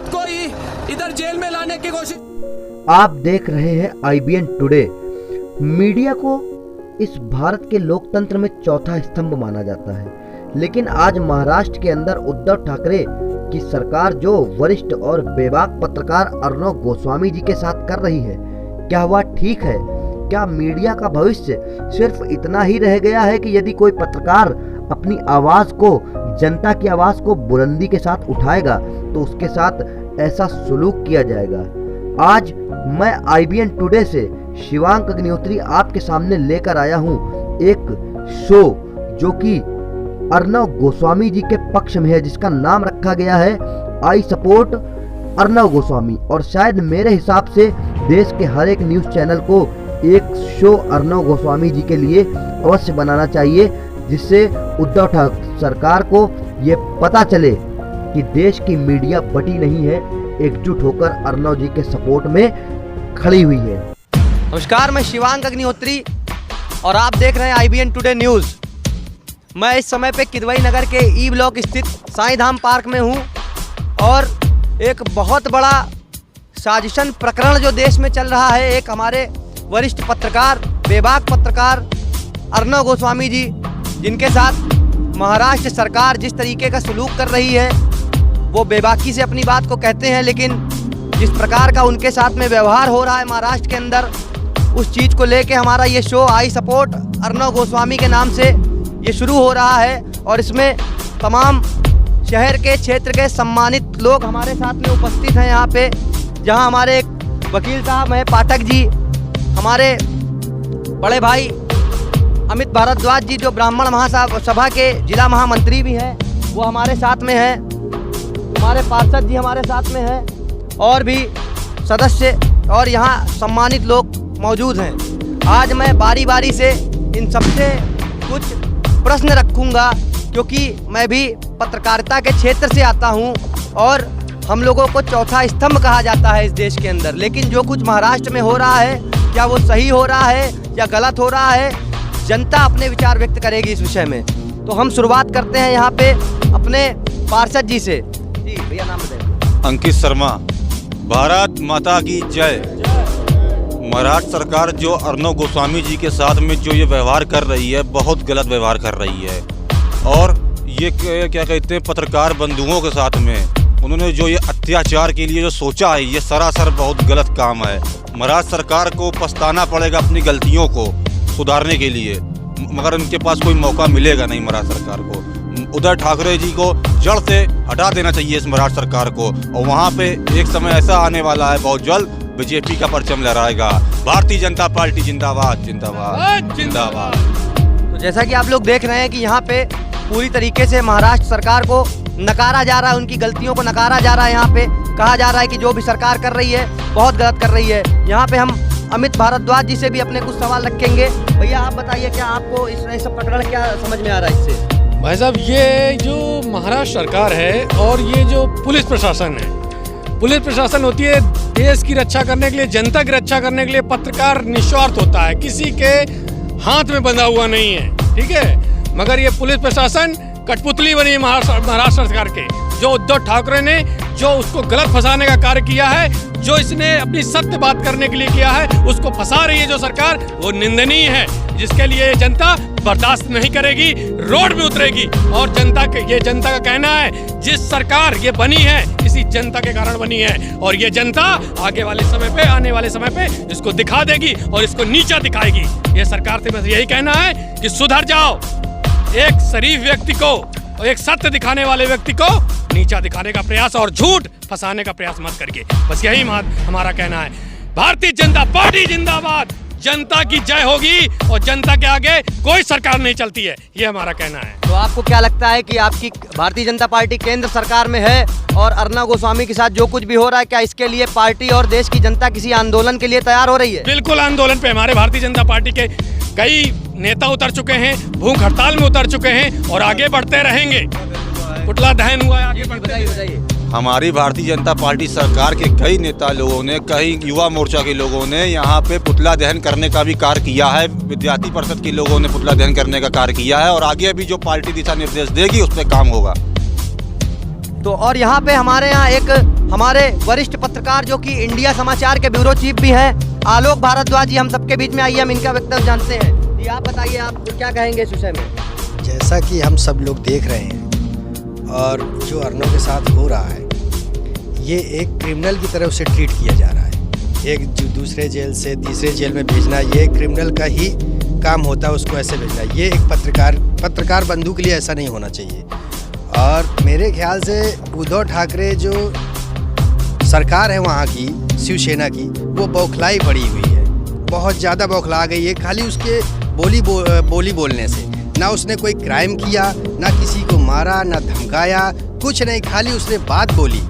बात को ही इधर जेल में लाने की कोशिश। आप देख रहे हैं IBN टुडे। मीडिया को इस भारत के लोकतंत्र में चौथा स्तंभ माना जाता है, लेकिन आज महाराष्ट्र के अंदर उद्धव ठाकरे की सरकार जो वरिष्ठ और बेबाक पत्रकार अर्णव गोस्वामी जी के साथ कर रही है, क्या वह ठीक है? क्या मीडिया का भविष्य सिर्फ इतना ही रह गया है कि यदि कोई पत्रकार अपनी आवाज को, जनता की आवाज को बुलंदी के साथ उठाएगा तो उसके साथ ऐसा सुलूक किया जाएगा? आज मैं IBN टुडे से शिवांक अग्निहोत्री आपके सामने लेकर आया हूं एक शो जो कि अर्णव गोस्वामी जी के पक्ष में है, जिसका नाम रखा गया है आई सपोर्ट अर्णव गोस्वामी। और शायद मेरे हिसाब से देश के हर एक न्यूज़ चैनल को एक शो अर्णव गोस्वामी जी के लिए अवश्य बनाना चाहिए, जिससे उद्धव ठाकरे सरकार को ये पता चले कि देश की मीडिया बटी नहीं है, एकजुट होकर अर्णव जी के सपोर्ट में खड़ी हुई है। नमस्कार, मैं शिवांक अग्निहोत्री और आप देख रहे हैं IBN टुडे न्यूज़। मैं इस समय पे किदवई नगर के ई ब्लॉक स्थित साईं धाम पार्क में हूँ और एक बहुत बड़ा साजिशन प्रकरण जो देश में चल रहा है, एक हमारे वरिष्ठ पत्रकार, बेबाक पत्रकार अर्णव गोस्वामी जी, जिनके साथ महाराष्ट्र सरकार जिस तरीके का सलूक कर रही है, वो बेबाकी से अपनी बात को कहते हैं, लेकिन जिस प्रकार का उनके साथ में व्यवहार हो रहा है महाराष्ट्र के अंदर, उस चीज़ को लेके हमारा ये show I support Arnab Goswami के नाम से ये शुरू हो रहा है। और इसमें तमाम शहर के, क्षेत्र के सम्मानित लोग हमारे साथ में उपस्थित हैं यहाँ पे, जहाँ हमारे एक वकील साहब हैं पाठक जी, हमारे बड़े भाई अमित भारद्वाज जी जो ब्राह्मण महासभा के जिला महामंत्री भी हैं, वो हमारे साथ में हैं, हमारे पार्षद जी हमारे साथ में हैं और भी सदस्य और यहाँ सम्मानित लोग मौजूद हैं। आज मैं बारी बारी से इन सबसे कुछ प्रश्न रखूंगा, क्योंकि मैं भी पत्रकारिता के क्षेत्र से आता हूं और हम लोगों को चौथा स्तंभ कहा जाता है इस देश के अंदर। लेकिन जो कुछ महाराष्ट्र में हो रहा है, क्या वो सही हो रहा है या गलत हो रहा है, जनता अपने विचार व्यक्त करेगी इस विषय में। तो हम शुरुआत करते हैं यहाँ पे अपने पार्षद जी से। जी भैया, नाम बताइए। अंकित शर्मा। भारत माता की जय। महाराष्ट्र सरकार जो अर्णव गोस्वामी जी के साथ में जो ये व्यवहार कर रही है, बहुत गलत व्यवहार कर रही है। और ये क्या कहते हैं, पत्रकार बंधुओं के साथ में उन्होंने जो ये अत्याचार के लिए जो सोचा है, ये सरासर बहुत गलत काम है। महाराष्ट्र सरकार को पछताना पड़ेगा अपनी गलतियों को सुधारने के लिए, मगर उनके पास कोई मौका मिलेगा नहीं महाराष्ट्र सरकार को। उद्धव ठाकरे जी को जड़ से हटा देना चाहिए इस महाराष्ट्र सरकार को। और वहाँ पे एक समय ऐसा आने वाला है बहुत जल्द, बीजेपी का परचम लहराएगा। भारतीय जनता पार्टी जिंदाबाद जिंदाबाद जिंदाबाद। तो जैसा कि आप लोग देख रहे हैं कि यहाँ पे पूरी तरीके से महाराष्ट्र सरकार को नकारा जा रहा है, उनकी गलतियों को नकारा जा रहा है। यहाँ पे कहा जा रहा है कि जो भी सरकार कर रही है बहुत गलत कर रही है। यहाँ पे हम अमित भारद्वाज जी से भी अपने कुछ सवाल रखेंगे। भैया आप बताइए, क्या आपको इस प्रकरण क्या समझ में आ रहा है इससे? भाई साहब, ये जो महाराष्ट्र सरकार है और ये जो पुलिस प्रशासन है, पुलिस प्रशासन होती है देश की रक्षा करने के लिए, जनता की रक्षा करने के लिए। पत्रकार निस्वार्थ होता है, किसी के हाथ में बंधा हुआ नहीं है, ठीक है। मगर ये पुलिस प्रशासन कठपुतली बनी है महाराष्ट्र सरकार के। जो उद्धव ठाकरे ने जो उसको गलत फंसाने का कार्य किया है, जो इसने अपनी सत्य बात करने के लिए किया है, उसको फंसा रही है जो सरकार, वो निंदनीय है, जिसके लिए जनता बर्दाश्त नहीं करेगी, रोड में उतरेगी। और ये जनता का कहना है, जिस सरकार ये बनी है इसी जनता के कारण बनी है, और ये जनता आने वाले समय पे इसको दिखा देगी और इसको नीचा दिखाएगी। ये सरकार से बस यही कहना है कि सुधर जाओ। एक शरीफ व्यक्ति को, एक सत्य दिखाने वाले व्यक्ति को नीचा दिखाने का प्रयास और झूठ फंसाने का प्रयास मत करके, बस यही हमारा कहना है। भारतीय जनता पार्टी जिंदाबाद। जनता की जय होगी और जनता के आगे कोई सरकार नहीं चलती है, ये हमारा कहना है। तो आपको क्या लगता है कि आपकी भारतीय जनता पार्टी केंद्र सरकार में है और अर्णव गोस्वामी के साथ जो कुछ भी हो रहा है, क्या इसके लिए पार्टी और देश की जनता किसी आंदोलन के लिए तैयार हो रही है? बिल्कुल आंदोलन पे हमारे भारतीय जनता पार्टी के कई नेता उतर चुके हैं, भूख हड़ताल में उतर चुके हैं और आगे बढ़ते रहेंगे। पुतला दहन हुआ है, आगे बताइए। हमारी भारतीय जनता पार्टी सरकार के कई नेता लोगों ने, कई युवा मोर्चा के लोगों ने यहाँ पे पुतला दहन करने का भी कार्य किया है। विद्यार्थी परिषद के लोगों ने पुतला दहन करने का कार्य किया है और आगे भी जो पार्टी दिशा निर्देश देगी उस पर काम होगा। तो और यहाँ पे हमारे वरिष्ठ पत्रकार जो कि इंडिया समाचार के ब्यूरो चीफ भी हैं, आलोक भारद्वाज जी हम सबके बीच में आइए, हम इनका वक्तव्य जानते हैं। जी आप बताइए, आप क्या कहेंगे इस विषय में? जैसा कि हम सब लोग देख रहे हैं और जो अर्नव के साथ हो रहा है, ये एक क्रिमिनल की तरह उसे ट्रीट किया जा रहा है। एक दूसरे जेल से तीसरे जेल में भेजना, ये क्रिमिनल का ही काम होता है, उसको ऐसे भेजना। ये एक पत्रकार बंधु के लिए ऐसा नहीं होना चाहिए। और मेरे ख्याल से उद्धव ठाकरे जो सरकार है वहाँ की, शिवसेना की, वो बौखलाई पड़ी हुई है, बहुत ज़्यादा बौखला गई है। खाली उसके बोली बोलने से, ना उसने कोई क्राइम किया, ना किसी को मारा, ना धमकाया, कुछ नहीं, खाली उसने बात बोली,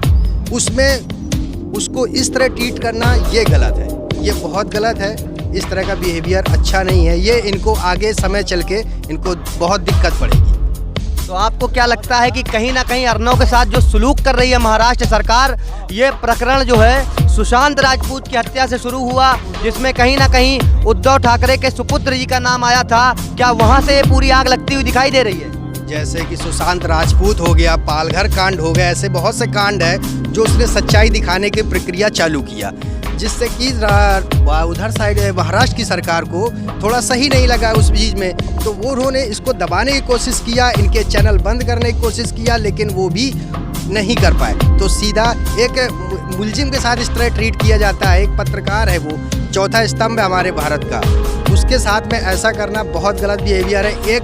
उसमें उसको इस तरह ट्रीट करना ये गलत है, ये बहुत गलत है। इस तरह का बिहेवियर अच्छा नहीं है। ये इनको आगे समय चल के इनको बहुत दिक्कत पड़ेगी। तो आपको क्या लगता है कि कहीं ना कहीं अर्नव के साथ जो सलूक कर रही है महाराष्ट्र सरकार, ये प्रकरण जो है सुशांत राजपूत की हत्या से शुरू हुआ, जिसमें कहीं ना कहीं उद्धव ठाकरे के सुपुत्र जी का नाम आया था, क्या वहां से ये पूरी आग लगती हुई दिखाई दे रही है? जैसे कि सुशांत राजपूत हो गया, पालघर कांड हो गया, ऐसे बहुत से कांड है जो उसने सच्चाई दिखाने की प्रक्रिया चालू किया, जिससे कि उधर साइड महाराष्ट्र की सरकार को थोड़ा सही नहीं लगा उस चीज़ में, तो वो उन्होंने इसको दबाने की कोशिश किया, इनके चैनल बंद करने की कोशिश किया, लेकिन वो भी नहीं कर पाए। तो सीधा एक मुलजिम के साथ इस तरह ट्रीट किया जाता है। एक पत्रकार है, वो चौथा स्तंभ है हमारे भारत का, उसके साथ में ऐसा करना बहुत गलत बिहेवियर है। एक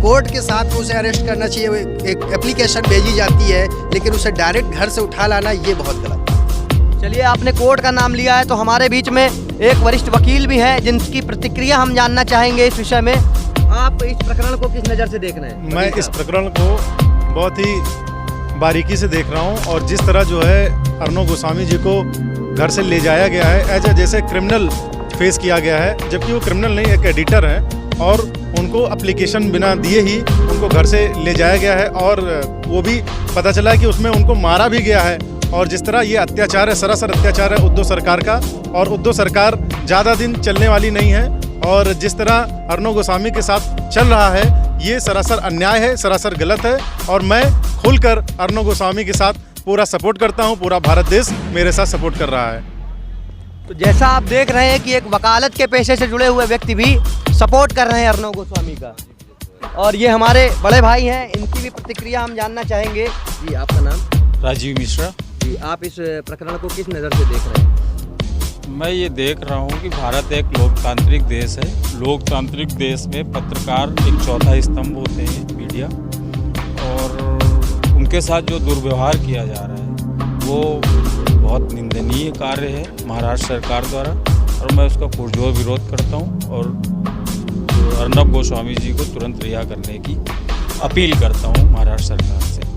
कोर्ट के साथ उसे अरेस्ट करना चाहिए, एक एप्लीकेशन भेजी जाती है, लेकिन उसे डायरेक्ट घर से उठा लाना ये बहुत गलत है। चलिए, आपने कोर्ट का नाम लिया है तो हमारे बीच में एक वरिष्ठ वकील भी हैं जिनकी प्रतिक्रिया हम जानना चाहेंगे इस विषय में। आप इस प्रकरण को किस नज़र से देख रहे हैं? मैं इस प्रकरण को बहुत ही बारीकी से देख रहा हूं, और जिस तरह जो है अर्नव गोस्वामी जी को घर से ले जाया गया है, जैसे क्रिमिनल फेस किया गया है, जबकि वो क्रिमिनल नहीं, एक एडिटर है, और उनको एप्लीकेशन बिना दिए ही उनको घर से ले जाया गया है, और वो भी पता चला है कि उसमें उनको मारा भी गया है। और जिस तरह ये अत्याचार है, सरासर अत्याचार है उद्धव सरकार का, और उद्धव सरकार ज़्यादा दिन चलने वाली नहीं है, और जिस तरह अर्नव गोस्वामी के साथ चल रहा है, ये सरासर अन्याय है, सरासर गलत है, और मैं खुलकर अर्नव गोस्वामी के साथ पूरा सपोर्ट करता हूँ। पूरा भारत देश मेरे साथ सपोर्ट कर रहा है। तो जैसा आप देख रहे हैं कि एक वकालत के पेशे से जुड़े हुए व्यक्ति भी सपोर्ट कर रहे हैं अर्नव गोस्वामी का, और ये हमारे बड़े भाई हैं, इनकी भी प्रतिक्रिया हम जानना चाहेंगे। जी आपका नाम? राजीव मिश्रा। जी आप इस प्रकरण को किस नज़र से देख रहे हैं? मैं ये देख रहा हूँ कि भारत एक लोकतांत्रिक देश है। लोकतांत्रिक देश में पत्रकार एक चौथा स्तंभ होते हैं, मीडिया, और उनके साथ जो दुर्व्यवहार किया जा रहा है वो बहुत निंदनीय कार्य है महाराष्ट्र सरकार द्वारा, और मैं उसका पुरजोर विरोध करता हूँ, और अर्नव गोस्वामी जी को तुरंत रिहा करने की अपील करता हूँ महाराष्ट्र सरकार से।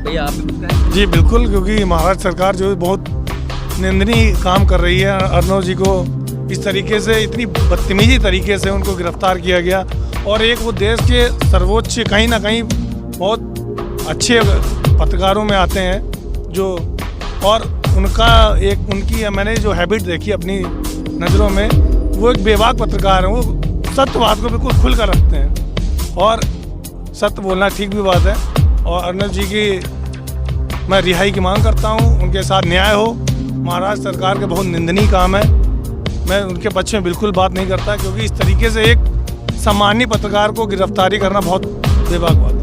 भैया आप भी कुछ कहें? जी बिल्कुल, क्योंकि महाराष्ट्र सरकार जो है बहुत निंदनीय काम कर रही है। अर्नव जी को इस तरीके से, इतनी बदतमीजी तरीके से उनको गिरफ्तार किया गया, और एक वो देश के सर्वोच्च, कहीं ना कहीं बहुत अच्छे पत्रकारों में आते हैं जो, और उनकी मैंने जो हैबिट देखी अपनी नज़रों में, वो एक बेबाक पत्रकार हैं। वो सत्य बात को बिल्कुल खुल कर रखते हैं, और सत्य बोलना ठीक भी बात है। और अर्नव जी की मैं रिहाई की मांग करता हूं, उनके साथ न्याय हो। महाराष्ट्र सरकार के बहुत निंदनीय काम है, मैं उनके पक्ष में बिल्कुल बात नहीं करता, क्योंकि इस तरीके से एक सामान्य पत्रकार को गिरफ्तारी करना बहुत बेबाक बात है।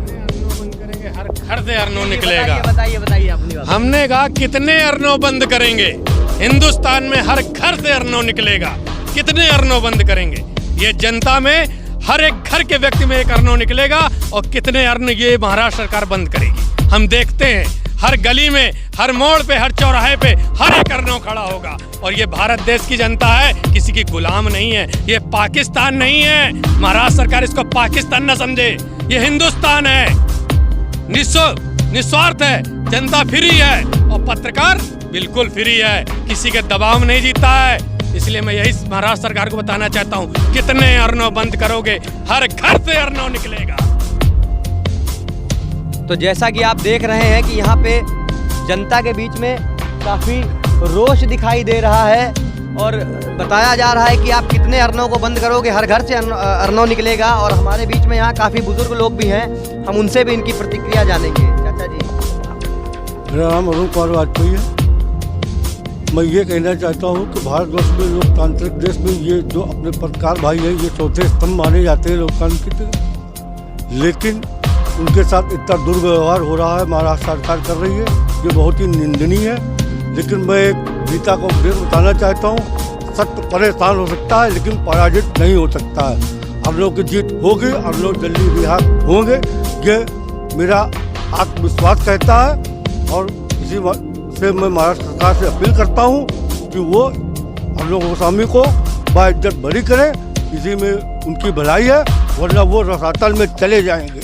हर घर से अर्नव निकलेगा। बताइए अपनी बात। हमने कहा कितने अर्नव बंद करेंगे? हिंदुस्तान में हर घर से अर्नव निकलेगा। कितने अर्नव बंद करेंगे? ये जनता में हर एक घर के व्यक्ति में एक अर्नव निकलेगा, और कितने अर्नव ये महाराष्ट्र सरकार बंद करेगी। हम देखते हैं हर गली में, हर मोड़ पे, हर चौराहे पे हर एक अर्नव खड़ा होगा। और ये भारत देश की जनता है, किसी की गुलाम नहीं है, ये पाकिस्तान नहीं है। महाराष्ट्र सरकार इसको पाकिस्तान न समझे, ये हिंदुस्तान है, निस्वार्थ है, जनता फ्री है, और पत्रकार बिल्कुल फ्री है, किसी के दबाव में नहीं जीता है। इसलिए मैं यही महाराष्ट्र सरकार को बताना चाहता हूँ, कितने अर्नव बंद करोगे? हर घर से अर्नव निकलेगा। तो जैसा कि आप देख रहे हैं कि यहाँ पे जनता के बीच में काफ़ी रोष दिखाई दे रहा है, और बताया जा रहा है कि आप कितने अर्नव को बंद करोगे, हर घर से अर्नव निकलेगा। और हमारे बीच में यहाँ काफ़ी बुजुर्ग लोग भी हैं, हम उनसे भी इनकी प्रतिक्रिया जानेंगे। चाचा जी मेरा नाम अरुण कुमार वाजपेयी है। मैं ये कहना चाहता हूँ कि भारतवर्ष में लोकतांत्रिक देश में ये जो अपने पत्रकार भाई हैं ये चौथे स्तंभ माने जाते हैं लोकतंत्र की तरह, लेकिन उनके साथ इतना दुर्व्यवहार हो रहा है महाराष्ट्र सरकार कर रही है, ये बहुत ही निंदनीय है। लेकिन मैं एक गीता का उपदेश बताना चाहता हूँ, सत्य परेशान हो सकता है लेकिन पराजित नहीं हो सकता है। हम लोग की जीत होगी, हम लोग जल्दी रिहा होंगे, ये मेरा आत्मविश्वास कहता है। और इसी से मैं महाराष्ट्र सरकार से अपील करता हूँ कि वो अर्नब गोस्वामी को बाइज्जत बरी करें, इसी में उनकी भलाई है, वरना वो रसातल में चले जाएंगे,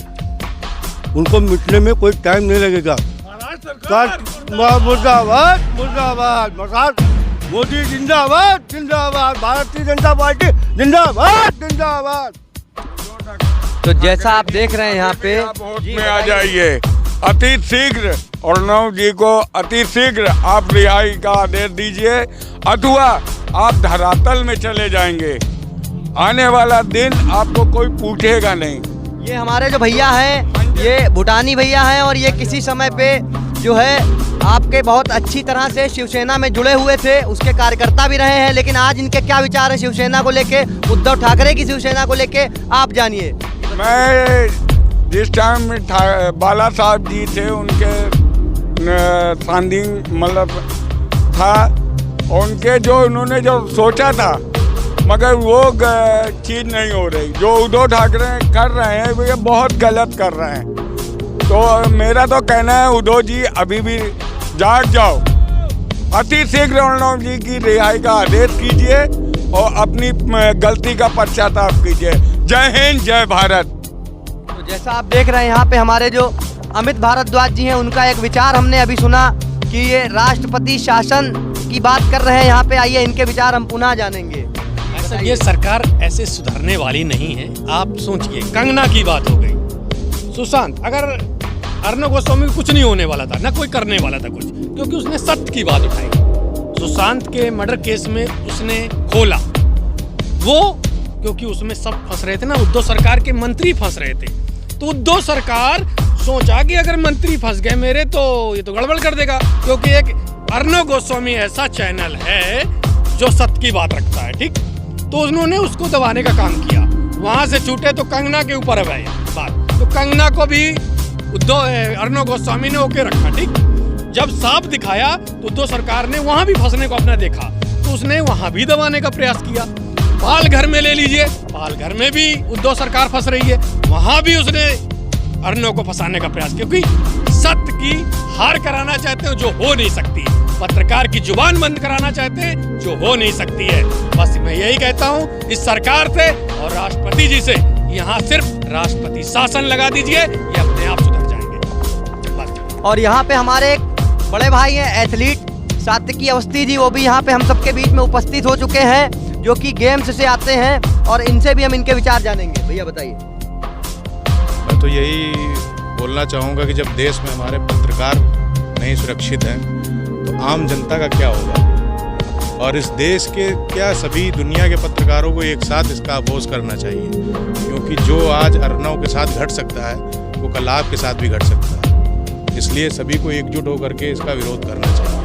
उनको मिटने में कोई टाइम नहीं लगेगा। मुर्दाबाद मुर्दाबाद, मोदी जिंदाबाद जिंदाबाद, भारतीय जनता पार्टी जिंदाबाद जिंदाबाद। तो जैसा आप देख रहे हैं यहाँ पे में आ जाइए, अति शीघ्र अर्नब जी को अति शीघ्र आप रिहाई का आदेश दीजिए, अथवा आप धरातल में चले जाएंगे। आने वाला दिन आपको कोई पूछेगा नहीं। ये हमारे जो भैया हैं, ये भूटानी भैया हैं और ये किसी समय पे जो है आपके बहुत अच्छी तरह से शिवसेना में जुड़े हुए थे, उसके कार्यकर्ता भी रहे हैं। लेकिन आज इनके क्या विचार है शिवसेना को लेके, उद्धव ठाकरे की शिवसेना को लेके, आप जानिए। मैं जिस टाइम बाला साहब जी थे उनके फंडिंग मतलब था, उनके जो उन्होंने जो सोचा था, मगर वो चीज़ नहीं हो रही। जो उद्धव ठाकरे कर रहे हैं वो ये बहुत गलत कर रहे हैं। तो मेरा तो कहना है उद्धव जी अभी भी जाग जाओ, अति शीघ्र अर्नब जी की रिहाई का आदेश कीजिए और अपनी गलती का पश्चाताप कीजिए। जय हिंद, जय भारत। तो जैसा आप देख रहे हैं यहाँ पे हमारे जो अमित भारद्वाज जी हैं, उनका एक विचार हमने अभी सुना कि ये राष्ट्रपति शासन की बात कर रहे हैं यहाँ पे। आइए इनके विचार हम पुनः जानेंगे। ये सरकार ऐसे सुधरने वाली नहीं है। आप सोचिए, कंगना की बात हो गई, सुशांत, अगर अर्नब गोस्वामी कुछ नहीं होने वाला था, ना कोई करने वाला था कुछ, क्योंकि उसने सत्य की बात उठाई। सुशांत के मर्डर केस में उसने खोला वो, क्योंकि उसमें सब फंस रहे थे ना, उद्धव सरकार के मंत्री फंस रहे थे। तो उद्धव सरकार सोचा कि अगर मंत्री फंस गए मेरे तो ये तो गड़बड़ कर देगा, क्योंकि एक अर्नब गोस्वामी ऐसा चैनल है जो सत्य की बात रखता है, ठीक। तो उन्होंने उसको दबाने का काम किया, वहां से छूटे तो कंगना के ऊपर है बात। तो कंगना को भी अर्नब गोस्वामी ने ओके रखा, ठीक। जब साफ दिखाया तो उद्धव सरकार ने वहां भी फंसने को अपना देखा, तो उसने वहां भी दबाने का प्रयास किया। पालघर में ले लीजिए, पालघर में भी उद्धव सरकार फंस रही है, वहां भी उसने अर्नब को फंसाने का प्रयास, क्योंकि सत्य की हार कराना चाहते हो जो हो नहीं सकती, पत्रकार की जुबान बंद कराना चाहते हैं जो हो नहीं सकती है। बस मैं यही कहता हूं इस सरकार से और राष्ट्रपति जी से, यहाँ सिर्फ राष्ट्रपति शासन लगा दीजिए, ये अपने आप सुधर जाएंगे बस। और यहाँ पे हमारे एक बड़े भाई हैं एथलीट सात्विकी अवस्थी जी, वो भी यहाँ पे हम सबके बीच में उपस्थित हो चुके हैं, जो कि गेम्स से आते हैं, और इनसे भी हम इनके विचार जानेंगे। भैया बताइए। मैं तो यही बोलना चाहूँगा कि जब देश में हमारे पत्रकार नहीं सुरक्षित हैं तो आम जनता का क्या होगा, और इस देश के क्या सभी दुनिया के पत्रकारों को एक साथ इसका अपोज करना चाहिए, क्योंकि जो आज अर्नब के साथ घट सकता है वो कल आपके साथ भी घट सकता है। इसलिए सभी को एकजुट होकर के इसका विरोध करना चाहिए,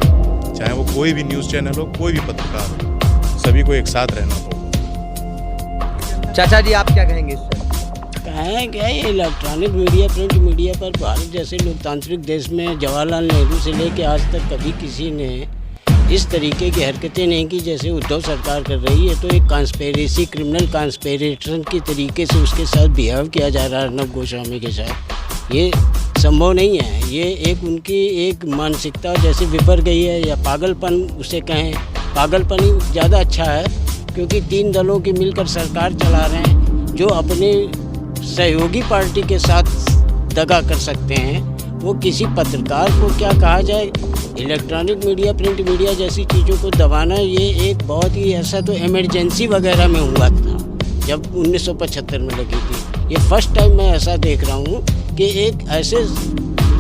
चाहे वो कोई भी न्यूज़ चैनल हो, कोई भी पत्रकार हो, सभी को एक साथ रहना होगा। चाचा जी आप क्या कहेंगे इससे? कहें क्या, ये इलेक्ट्रॉनिक मीडिया, प्रिंट मीडिया पर भारत जैसे लोकतांत्रिक देश में जवाहरलाल नेहरू से लेकर आज तक कभी किसी ने इस तरीके की हरकतें नहीं की जैसे उद्धव सरकार कर रही है। तो एक कॉन्स्पिरेसी, क्रिमिनल कॉन्स्पिरेशन के तरीके से उसके साथ बिहेव किया जा रहा है अर्नब गोस्वामी के साथ। ये संभव नहीं है, ये एक उनकी एक मानसिकता जैसे विफर गई है, या पागलपन उसे कहें, पागलपन ही ज़्यादा अच्छा है, क्योंकि 3 दलों की मिलकर सरकार चला रहे हैं जो अपने सहयोगी पार्टी के साथ दगा कर सकते हैं। वो किसी पत्रकार को क्या कहा जाए, इलेक्ट्रॉनिक मीडिया, प्रिंट मीडिया जैसी चीज़ों को दबाना, ये एक बहुत ही ऐसा तो इमरजेंसी वगैरह में हुआ था जब 1975 में लगी थी। ये फर्स्ट टाइम मैं ऐसा देख रहा हूँ कि एक ऐसे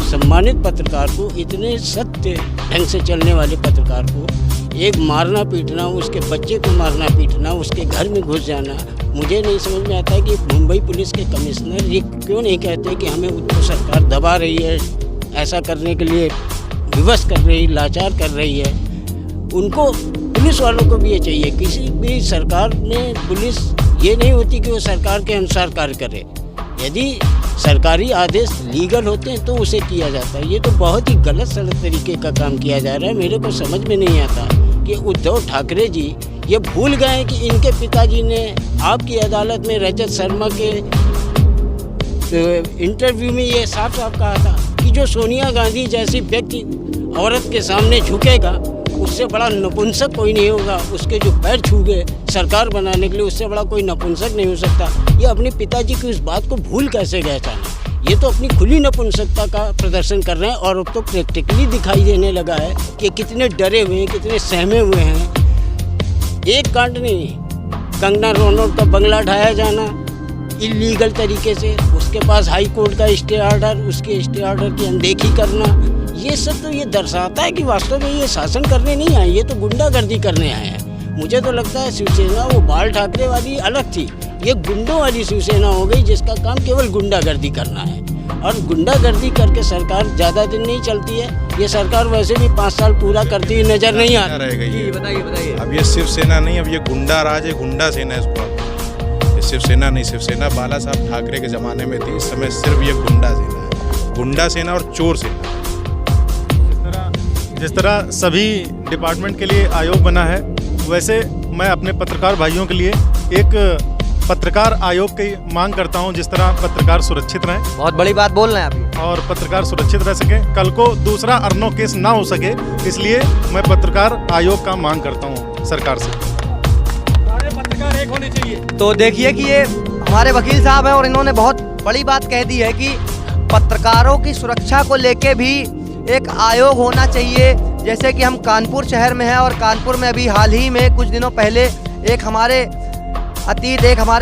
सम्मानित पत्रकार को, इतने सत्य ढंग से चलने वाले पत्रकार को एक मारना पीटना, उसके बच्चे को मारना पीटना, उसके घर में घुस जाना। मुझे नहीं समझ में आता है कि मुंबई पुलिस के कमिश्नर ये क्यों नहीं कहते कि हमें उद्धव सरकार दबा रही है, ऐसा करने के लिए विवश कर रही, लाचार कर रही है, उनको पुलिस वालों को भी ये चाहिए। किसी भी सरकार में पुलिस ये नहीं होती कि वो सरकार के अनुसार कार्य करे। यदि सरकारी आदेश लीगल होते हैं तो उसे किया जाता है। ये तो बहुत ही गलत सलत तरीके का काम किया जा रहा है। मेरे को समझ में नहीं आता कि उद्धव ठाकरे जी ये भूल गए कि इनके पिताजी ने आपकी अदालत में रजत शर्मा के इंटरव्यू में ये साफ साफ कहा था कि जो सोनिया गांधी जैसी व्यक्ति औरत के सामने झुकेगा उससे बड़ा नपुंसक कोई नहीं होगा। उसके जो पैर छू गए सरकार बनाने के लिए, उससे बड़ा कोई नपुंसक नहीं हो सकता। ये अपने पिताजी की उस बात को भूल कैसे गए अचानक? ये तो अपनी खुली नपुंसकता का प्रदर्शन कर रहे हैं और अब तो प्रैक्टिकली दिखाई देने लगा है कि कितने डरे हुए हैं, कितने सहमे हुए हैं। एक कांड नहीं, कंगना रनौत का बंगला ढाया जाना इलीगल तरीके से, उसके पास हाई कोर्ट का स्टे ऑर्डर, उसके स्टे ऑर्डर की अनदेखी करना, ये सब तो ये दर्शाता है कि वास्तव में ये शासन करने नहीं आए, ये तो गुंडागर्दी करने आए हैं। मुझे तो लगता है शिवसेना वो बाल ठाकरे वाली अलग थी, ये गुंडों वाली शिवसेना हो गई जिसका काम केवल गुंडागर्दी करना है। और गुंडागर्दी करके सरकार ज़्यादा दिन नहीं चलती है। ये सरकार वैसे भी 5 साल पूरा करती हुई नजर नहीं आ रही। बताइए। अब ये शिवसेना नहीं, अब ये गुंडा राज है, गुंडा सेना इसको। ये शिवसेना नहीं, शिवसेना बाला साहब ठाकरे के ज़माने में थी, इस समय सिर्फ ये गुंडा सेना है। गुंडा सेना और चोर सेना। जिस तरह सभी डिपार्टमेंट के लिए आयोग बना है, वैसे मैं अपने पत्रकार भाइयों के लिए एक पत्रकार आयोग की मांग करता हूं। जिस तरह पत्रकार सुरक्षित रहें, बहुत बड़ी बात बोल रहे हैं आप। और पत्रकार सुरक्षित रह सके, कल को दूसरा अर्नो केस ना हो सके, इसलिए मैं पत्रकार आयोग का मांग करता हूं सरकार से। सारे पत्रकार एक होने चाहिए। तो देखिए कि ये हमारे वकील साहब हैं और इन्होंने बहुत बड़ी बात कह दी है कि पत्रकारों की सुरक्षा को लेके भी एक आयोग होना चाहिए। जैसे कि हम कानपुर शहर में हैं और कानपुर में अभी हाल ही में कुछ दिनों पहले एक हमारे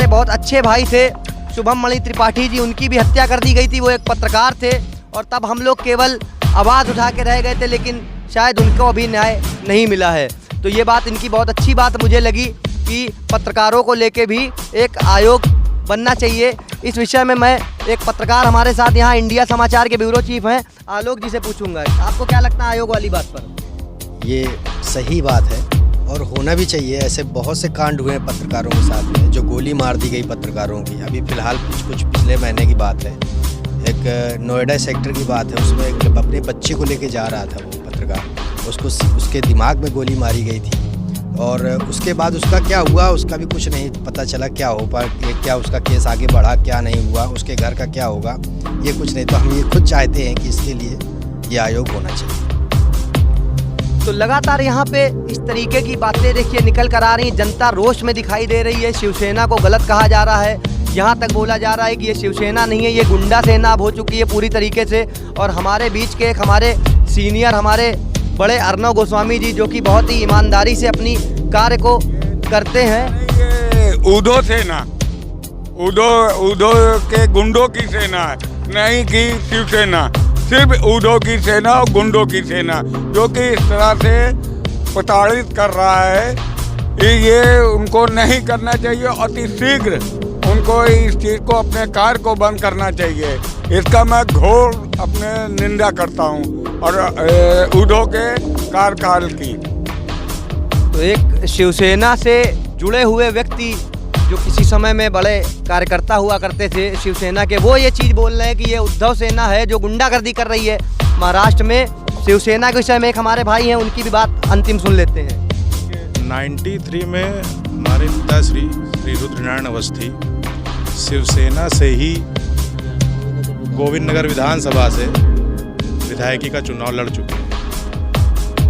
बहुत अच्छे भाई थे शुभम मणि त्रिपाठी जी, उनकी भी हत्या कर दी गई थी। वो एक पत्रकार थे और तब हम लोग केवल आवाज़ उठा के रह गए थे, लेकिन शायद उनको अभी न्याय नहीं मिला है। तो ये बात इनकी बहुत अच्छी बात मुझे लगी कि पत्रकारों को लेके भी एक आयोग बनना चाहिए। इस विषय में मैं एक पत्रकार हमारे साथ यहाँ इंडिया समाचार के ब्यूरो चीफ हैं आलोक जी से पूछूंगा, आपको क्या लगता है आयोग वाली बात पर? ये सही बात है और होना भी चाहिए। ऐसे बहुत से कांड हुए हैं पत्रकारों के साथ में, जो गोली मार दी गई पत्रकारों की। अभी फ़िलहाल कुछ पिछले महीने की बात है, एक नोएडा सेक्टर की बात है। उसमें एक अपने बच्चे को लेके जा रहा था वो पत्रकार, उसके दिमाग में गोली मारी गई थी और उसके बाद उसका क्या हुआ उसका भी कुछ नहीं पता चला। क्या हो पाया, क्या उसका केस आगे बढ़ा, क्या नहीं हुआ, उसके घर का क्या होगा, ये कुछ नहीं। तो हम ये खुद चाहते हैं कि इसके लिए ये आयोग होना चाहिए। तो लगातार यहाँ पे इस तरीके की बातें देखिए निकल कर आ रही, जनता रोष में दिखाई दे रही है। शिवसेना को गलत कहा जा रहा है, यहाँ तक बोला जा रहा है कि ये शिवसेना नहीं है, ये गुंडा सेना अब हो चुकी है पूरी तरीके से। और हमारे बीच के एक हमारे सीनियर हमारे बड़े अर्नव गोस्वामी जी, जो कि बहुत ही ईमानदारी से अपनी कार्य को करते हैं। उद्धव सेना, उद्धव के गुंडों की सेना है, नहीं कि शिवसेना। सिर्फ उद्धव की सेना और गुंडों की सेना, जो कि इस तरह से प्रताड़ित कर रहा है। ये उनको नहीं करना चाहिए। अति शीघ्र उनको इस चीज़ को, अपने कार्य को बंद करना चाहिए। इसका मैं घोर अपने निंदा करता हूँ और उद्धव के कार्यकाल की। तो एक शिवसेना से जुड़े हुए व्यक्ति जो किसी समय में बड़े कार्यकर्ता हुआ करते थे शिवसेना के, वो ये चीज़ बोल रहे हैं कि ये उद्धव सेना है जो गुंडागर्दी कर रही है महाराष्ट्र में। शिवसेना के विषय में एक हमारे भाई हैं, उनकी भी बात अंतिम सुन लेते हैं। 93 में हमारे पिताश्री श्री रुद्रनारायण अवस्थी शिवसेना से ही गोविंद नगर विधानसभा से विधायकी का चुनाव लड़ चुके हैं।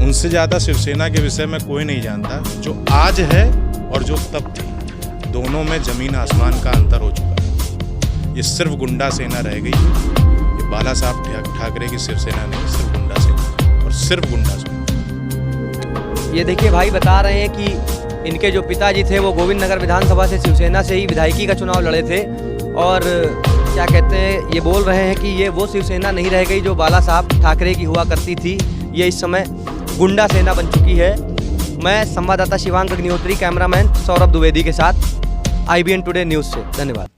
उनसे ज़्यादा शिवसेना के विषय में कोई नहीं जानता। जो आज है और जो तब थी, दोनों में ज़मीन आसमान का अंतर हो चुका है। ये सिर्फ गुंडा सेना रह गई है। ये बाला साहब ठाकरे की शिवसेना नहीं, सिर्फ गुंडा सेना और सिर्फ गुंडा सेना। ये देखिए भाई बता रहे हैं कि इनके जो पिताजी थे वो गोविंद नगर विधानसभा से शिवसेना से ही विधायकी का चुनाव लड़े थे और क्या कहते हैं, ये बोल रहे हैं कि ये वो शिवसेना नहीं रह गई जो बाला साहब ठाकरे की हुआ करती थी। ये इस समय गुंडा सेना बन चुकी है। मैं संवाददाता शिवांक अग्निहोत्री, कैमरामैन सौरभ द्विवेदी के साथ IBN टुडे न्यूज़ से। धन्यवाद।